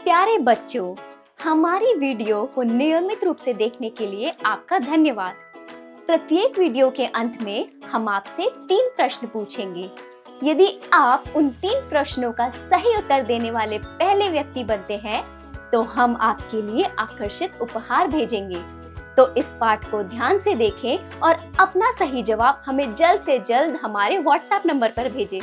प्यारे बच्चों, हमारी वीडियो को नियमित रूप से देखने के लिए आपका धन्यवाद। प्रत्येक वीडियो के अंत में हम आपसे 3 प्रश्न पूछेंगे। यदि आप उन 3 प्रश्नों का सही उत्तर देने वाले पहले व्यक्ति बनते हैं, तो हम आपके लिए आकर्षित उपहार भेजेंगे। तो इस पाठ को ध्यान से देखें और अपना सही जवाब हमें जल्द से जल्द हमारे व्हाट्सएप नंबर पर भेजें।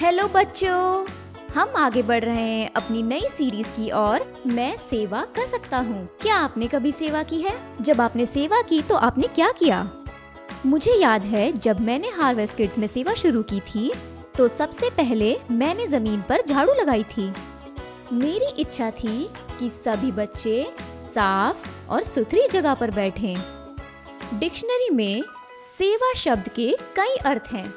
हेलो बच्चों, हम आगे बढ़ रहे हैं अपनी नई सीरीज की ओर। मैं सेवा कर सकता हूँ। क्या आपने कभी सेवा की है? जब आपने सेवा की तो आपने क्या किया? मुझे याद है जब मैंने हार्वेस्ट किड्स में सेवा शुरू की थी तो सबसे पहले मैंने जमीन पर झाड़ू लगाई थी। मेरी इच्छा थी कि सभी बच्चे साफ और सुथरी जगह पर बैठें। डिक्शनरी में सेवा शब्द के कई अर्थ हैं।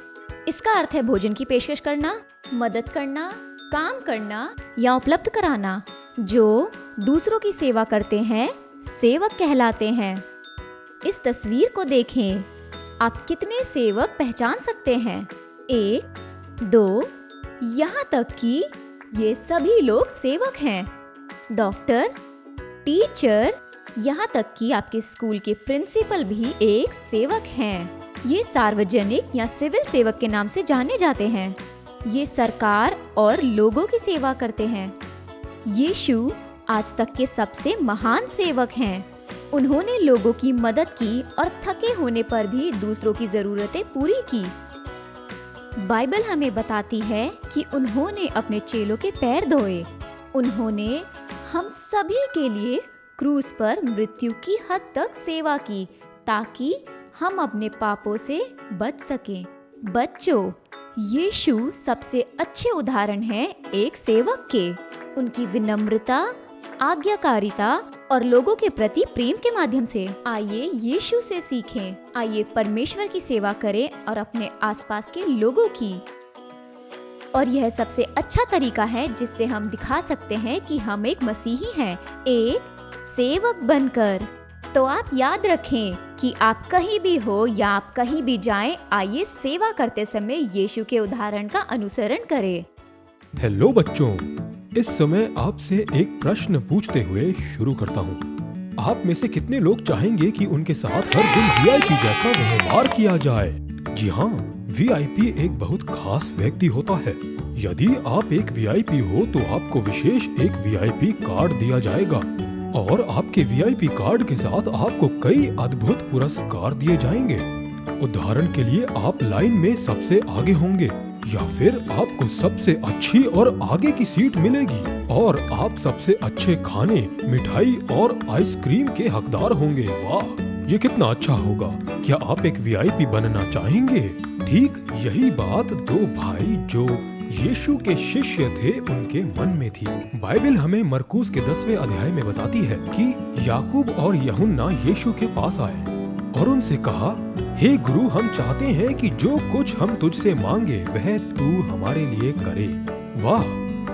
इसका अर्थ है भोजन की पेशकश करना, मदद करना, काम करना या उपलब्ध कराना। जो दूसरों की सेवा करते हैं सेवक कहलाते हैं। इस तस्वीर को देखें। आप कितने सेवक पहचान सकते हैं? 1, 2, यहाँ तक कि ये सभी लोग सेवक हैं। डॉक्टर, टीचर, यहाँ तक कि आपके स्कूल के प्रिंसिपल भी एक सेवक हैं। ये सार्वजनिक या सिविल सेवक के नाम से जाने जाते हैं। ये सरकार और लोगों की सेवा करते हैं। यीशु आज तक के सबसे महान सेवक हैं। उन्होंने लोगों की मदद की और थके होने पर भी दूसरों की जरूरतें पूरी की। बाइबल हमें बताती है कि उन्होंने अपने चेलों के पैर धोए। उन्होंने हम सभी के लिए क्रूस पर मृत्यु की हद तक सेवा की ताकि हम अपने पापों से बच सकें। बच्चों, यीशु सबसे अच्छे उदाहरण हैं एक सेवक के। उनकी विनम्रता, आज्ञाकारिता और लोगों के प्रति प्रेम के माध्यम से। आइए यीशु से सीखें। आइए परमेश्वर की सेवा करें और अपने आसपास के लोगों की। और यह सबसे अच्छा तरीका है जिससे हम दिखा सकते हैं कि हम एक मसीही हैं, एक सेवक बनकर। तो आप याद रखें कि आप कहीं भी हो या आप कहीं भी जाएं, आइए सेवा करते समय यीशु के उदाहरण का अनुसरण करें। हेलो बच्चों, इस समय आपसे एक प्रश्न पूछते हुए शुरू करता हूँ। आप में से कितने लोग चाहेंगे कि उनके साथ हर दिन वीआईपी जैसा व्यवहार किया जाए? जी हाँ, वीआईपी एक बहुत खास व्यक्ति होता है। यदि आप एक वीआईपी हो तो आपको विशेष एक वीआईपी कार्ड दिया जाएगा और आपके वीआईपी कार्ड के साथ आपको कई अद्भुत पुरस्कार दिए जाएंगे। उदाहरण के लिए आप लाइन में सबसे आगे होंगे या फिर आपको सबसे अच्छी और आगे की सीट मिलेगी और आप सबसे अच्छे खाने, मिठाई और आइसक्रीम के हकदार होंगे। वाह, ये कितना अच्छा होगा। क्या आप एक वीआईपी बनना चाहेंगे? ठीक यही बात 2 भाई जो यीशु के शिष्य थे उनके मन में थी। बाइबल हमें मरकुस के 10वें अध्याय में बताती है कि याकूब और यूहन्ना यीशु के पास आए और उनसे कहा, हे गुरु, हम चाहते हैं कि जो कुछ हम तुझसे मांगे वह तू हमारे लिए करे। वाह,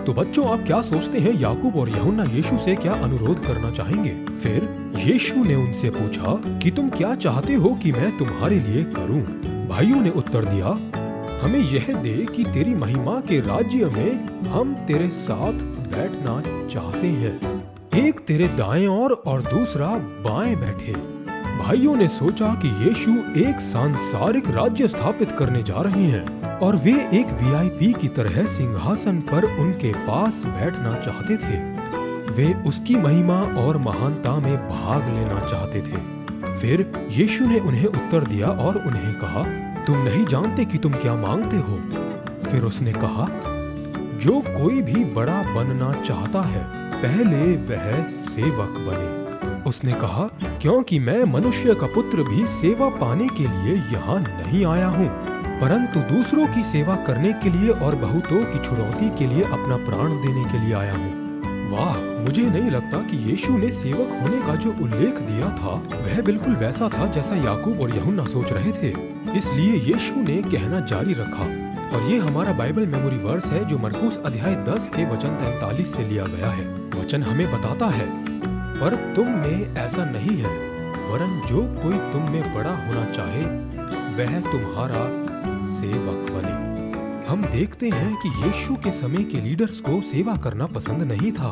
तो बच्चों, आप क्या सोचते हैं याकूब और यूहन्ना यीशु से क्या अनुरोध करना चाहेंगे? फिर यीशु ने उनसे पूछा कि तुम क्या चाहते हो कि मैं तुम्हारे लिए करूं? भाइयों ने उत्तर दिया, हमें यह दे कि तेरी महिमा के राज्य में हम तेरे साथ बैठना चाहते हैं। एक तेरे दाएं और दूसरा बाएं बैठे। भाइयों ने सोचा कि यीशु एक सांसारिक राज्य स्थापित करने जा रहे हैं और वे एक वीआईपी की तरह सिंहासन पर उनके पास बैठना चाहते थे। वे उसकी महिमा और महानता में भाग लेना चाहते थे। फिर यीशु ने उन्हें उत्तर दिया और उन्हें कहा, तुम नहीं जानते कि तुम क्या मांगते हो। फिर उसने कहा, जो कोई भी बड़ा बनना चाहता है पहले वह सेवक बने। उसने कहा, क्योंकि मैं मनुष्य का पुत्र भी सेवा पाने के लिए यहाँ नहीं आया हूँ, परंतु दूसरों की सेवा करने के लिए और बहुतों की छुड़ौती के लिए अपना प्राण देने के लिए आया हूँ। वाह, मुझे नहीं लगता कि यीशु ने सेवक होने का जो उल्लेख दिया था वह बिल्कुल वैसा था जैसा याकूब और यूहन्ना सोच रहे थे। इसलिए यीशु ने कहना जारी रखा और ये हमारा बाइबल मेमोरी वर्स है जो मरकुस अध्याय 10 के वचन 43 से लिया गया है। वचन हमें बताता है, पर तुम में ऐसा नहीं है, वरन जो कोई तुम में बड़ा होना चाहे वह तुम्हारा सेवक बने। हम देखते हैं कि यीशु के समय के लीडर्स को सेवा करना पसंद नहीं था।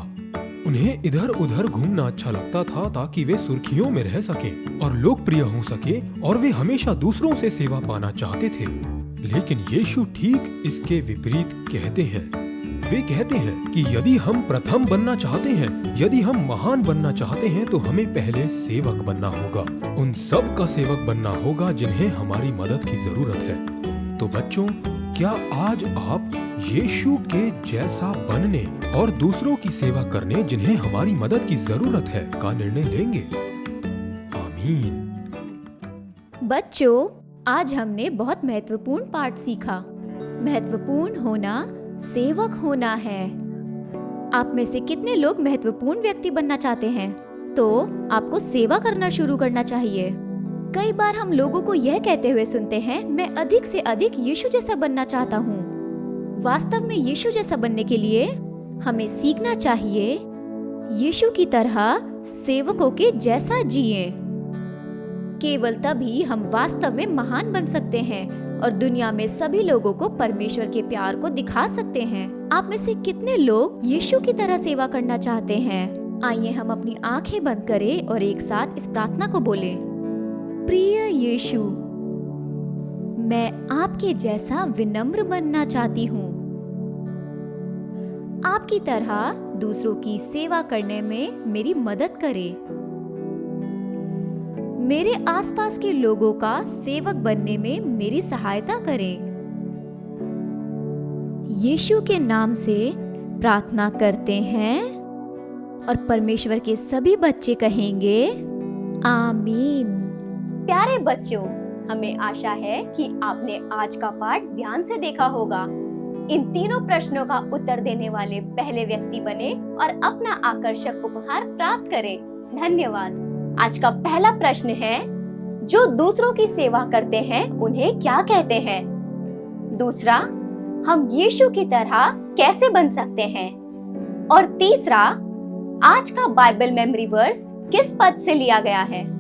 उन्हें इधर उधर घूमना अच्छा लगता था ताकि वे सुर्खियों में रह सकें और लोकप्रिय हो सके, और वे हमेशा दूसरों से सेवा पाना चाहते थे। लेकिन यीशु ठीक इसके विपरीत कहते हैं। वे कहते हैं कि यदि हम प्रथम बनना चाहते हैं, यदि हम महान बनना चाहते हैं, तो हमें पहले सेवक बनना होगा। उन सब का सेवक बनना होगा जिन्हें हमारी मदद की जरूरत है। तो बच्चों, क्या आज आप यीशु के जैसा बनने और दूसरों की सेवा करने जिन्हें हमारी मदद की जरूरत है का निर्णय लेंगे? आमीन। बच्चों, आज हमने बहुत महत्वपूर्ण पाठ सीखा। महत्वपूर्ण होना सेवक होना है। आप में से कितने लोग महत्वपूर्ण व्यक्ति बनना चाहते हैं? तो आपको सेवा करना शुरू करना चाहिए। कई बार हम लोगों को यह कहते हुए सुनते हैं, मैं अधिक से अधिक यीशु जैसा बनना चाहता हूँ। वास्तव में यीशु जैसा बनने के लिए हमें सीखना चाहिए यीशु की तरह सेवकों के जैसा जिए। केवल तभी हम वास्तव में महान बन सकते हैं और दुनिया में सभी लोगों को परमेश्वर के प्यार को दिखा सकते हैं। आप में से कितने लोग यीशु की तरह सेवा करना चाहते हैं? आइए हम अपनी आंखें बंद करें और एक साथ इस प्रार्थना को बोलें। प्रिय यीशु, मैं आपके जैसा विनम्र बनना चाहती हूँ। आपकी तरह दूसरों की सेवा करने में मेरी मदद करें। मेरे आसपास के लोगों का सेवक बनने में मेरी सहायता करें। यीशु के नाम से प्रार्थना करते हैं और परमेश्वर के सभी बच्चे कहेंगे आमीन। प्यारे बच्चों, हमें आशा है कि आपने आज का पाठ ध्यान से देखा होगा। इन तीनों प्रश्नों का उत्तर देने वाले पहले व्यक्ति बने और अपना आकर्षक उपहार प्राप्त करें। धन्यवाद। आज का पहला प्रश्न है, जो दूसरों की सेवा करते हैं उन्हें क्या कहते हैं? दूसरा, हम यीशु की तरह कैसे बन सकते हैं? और तीसरा, आज का बाइबल मेमोरी वर्स किस पद से लिया गया है?